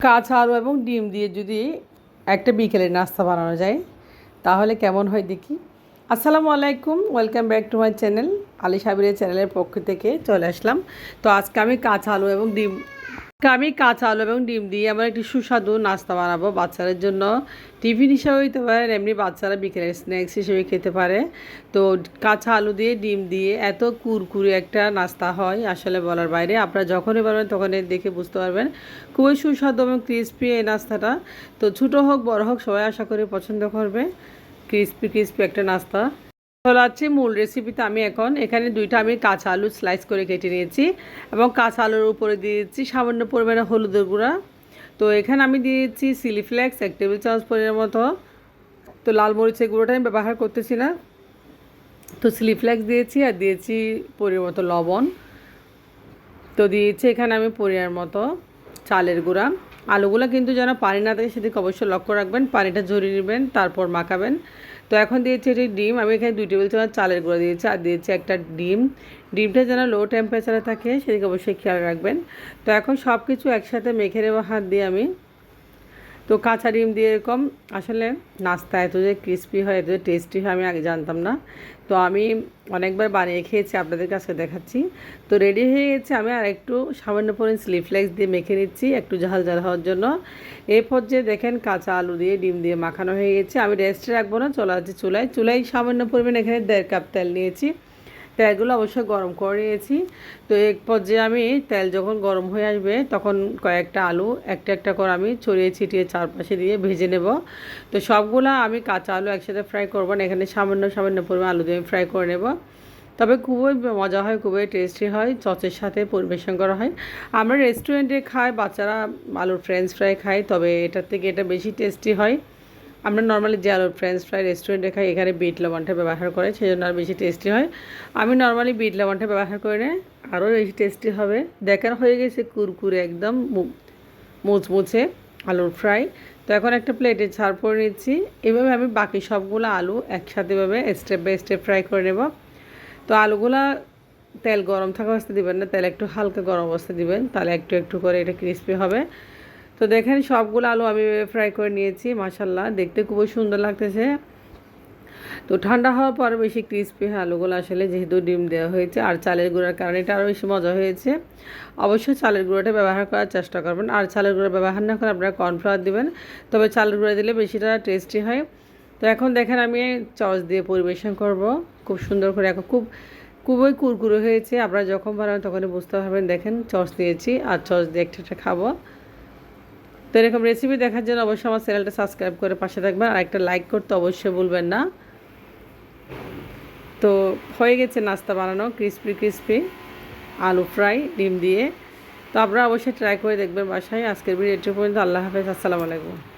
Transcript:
কাঁচা আলু এবং ডিম দিয়ে যদি একটা বিকেলের নাস্তা বানানো যায় তাহলে কেমন হয় দেখি। আসসালামু আলাইকুম, welcome back to my channel. Ali সাবিরের চ্যানেলের পক্ষ থেকে চলে আসলাম। তো আজকে আমি কাঁচা আলু এবং ডিম দিয়ে আমার একটি সুস্বাদু নাস্তা বানাবো বাচ্চাদের জন্য। টিফিন হিসাবে হইতে পারে, এমনি বাচ্চারা বিকেলের স্ন্যাক্স হিসেবে খেতে পারে। তো কাঁচা আলু দিয়ে ডিম দিয়ে এত কুরকুরে একটা নাস্তা হয় আসলে বলার বাইরে। আপনারা যখনই পারবেন তখনই দেখে বুঝতে পারবেন খুবই সুস্বাদু এবং ক্রিস্পি এই নাস্তাটা। তো ছোটো হোক বড় হোক সবাই আশা করি পছন্দ করবে। ক্রিস্পি একটা নাস্তা। চলে যাচ্ছি মূল রেসিপিতে। আমি এখানে আমি কাঁচা আলু স্লাইস করে কেটে নিয়েছি এবং কাঁচা আলুর উপরে দিয়ে দিচ্ছি সামান্য পরিমাণে হলুদের গুঁড়া। তো এখানে আমি দিয়ে দিচ্ছি চিলি ফ্লেক্স 1 টেবিল চামচ পরিমাণের মতো। তো লাল মরিচের গুঁড়োটা আমি ব্যবহার করতেছি না। তো চিলি ফ্লেক্স দিয়েছি আর দিয়েছি পরিমাণ মতো লবণ। তো দিয়েছি এখানে আমি পরিমাণ মতো চালের গুঁড়া। আলুগুলো কিন্তু যেন পানি না থাকে সেদিকে অবশ্যই লক্ষ্য রাখবেন, পানিটা ঝরিয়ে নেবেন তারপর মাখাবেন। তো এখন দিয়েছি এটি ডিম। আমি এখানে 2 টেবিল চামচ চালের গুঁড়া দিয়েছি আর দিয়েছি একটা ডিম। ডিমটা যেন লো টেম্পারেচারে থাকে সেদিকে অবশ্যই খেয়াল রাখবেন। তো এখন সব কিছু একসাথে মেখে নেবো হাত দিয়ে আমি। তো কাঁচা ডিম দিয়ে এরকম আসলে নাস্তা এত যে ক্রিস্পি হয়, এত যে টেস্টি হয় আমি আগে জানতাম না। তো আমি অনেকবার বানিয়ে খেয়েছি, আপনাদের কাছে দেখাচ্ছি। তো রেডি হয়ে গেছে। আমি আর একটু সামান্য পরিমাণ চিলি ফ্লেক্স দিয়ে মেখে নিচ্ছি একটু ঝাল ঝাল হওয়ার জন্য। এই পর্যায়ে দেখেন কাঁচা আলু দিয়ে ডিম দিয়ে মাখানো হয়ে গেছে। আমি রেস্টে রাখবো না, চলে যাচ্ছি চুলায় সামান্য পরিমাণ এখানে 1.5 কাপ তেল নিয়েছি। তেলগুলো অবশ্যই গরম করে নিয়েছি। তো এক পর্যায়ে আমি তেল যখন গরম হয়ে আসবে তখন কয়েকটা আলু একটা করে আমি ছড়িয়ে ছিটিয়ে চারপাশে দিয়ে ভেজে নেব। তো সবগুলো আমি কাঁচা আলু একসাথে ফ্রাই করবো না, এখানে সামান্য পরিমাণ আলু দিয়ে আমি ফ্রাই করে নেব। তবে খুবই মজা হয়, খুবই টেস্টি হয়, সসের সাথে পরিবেশন করা হয়। আমরা রেস্টুরেন্টে খাই, বাচ্চারা আলুর ফ্রেঞ্চ ফ্রাই খায়, তবে এটার থেকে এটা বেশি টেস্টি হয়। আমরা নর্মালি যে আলুর ফ্রেঞ্চ ফ্রাই রেস্টুরেন্টে খাই এখানে বিট লবণটা ব্যবহার করে, সেই জন্য আর বেশি টেস্টি হয়। আমি নর্মালি বিট লবণটা ব্যবহার করে নিয়ে আরও বেশি টেস্টি হবে। দেখার হয়ে গেছে কুরকুরে একদম মুচমুচে আলুর ফ্রাই। তো এখন একটা প্লেটে ছাড় করে নিচ্ছি। এভাবে আমি বাকি সবগুলো আলু একসাথে এভাবে স্টেপ বাই স্টেপ ফ্রাই করে নেব। তো আলুগুলা তেল গরম থাকা অবস্থা দিবেন না, তেল একটু হালকা গরম অবস্থা দিবেন, তাহলে একটু করে এটা ক্রিস্পি হবে। তো দেখেন সবগুলো আলু আমি ফ্রাই করে নিয়েছি, মাশাল্লাহ দেখতে খুবই সুন্দর লাগতেছে। তো ঠান্ডা হওয়ার পর বেশি ক্রিস্পি হয় আলুগুলো আসলে, যেহেতু ডিম দেওয়া হয়েছে আর চালের গুঁড়ার কারণে এটা আরও বেশি মজা হয়েছে। অবশ্যই চালের গুঁড়োটা ব্যবহার করার চেষ্টা করবেন, আর চালের গুঁড়ো ব্যবহার না করে আপনারা কর্নফ্লাওয়ার দিবেন, তবে চালের গুঁড়ো দিলে বেশিটা টেস্টি হয়। তো এখন দেখেন আমি সস দিয়ে পরিবেশন করব খুব সুন্দর করে। এখন খুবই কুরকুরে হয়েছে, আপনারা যখন বানাবেন তখনই বুঝতে পারবেন। দেখেন সস দিয়েছি আর সস দিয়ে একটা খাবো। তো এরকম রেসিপি দেখার জন্য অবশ্যই আমার চ্যানেলটা সাবস্ক্রাইব করে পাশে থাকবেন আর একটা লাইক করতে অবশ্যই ভুলবেন না। তো হয়ে গেছে নাস্তা বানানো, ক্রিস্পি আলু ফ্রাই ডিম দিয়ে। তো আপনারা অবশ্যই ট্রাই করে দেখবেন বাসায়। আজকের ভিডিও এটুকু পর্যন্ত। আল্লাহ হাফেজ, আসসালামু আলাইকুম।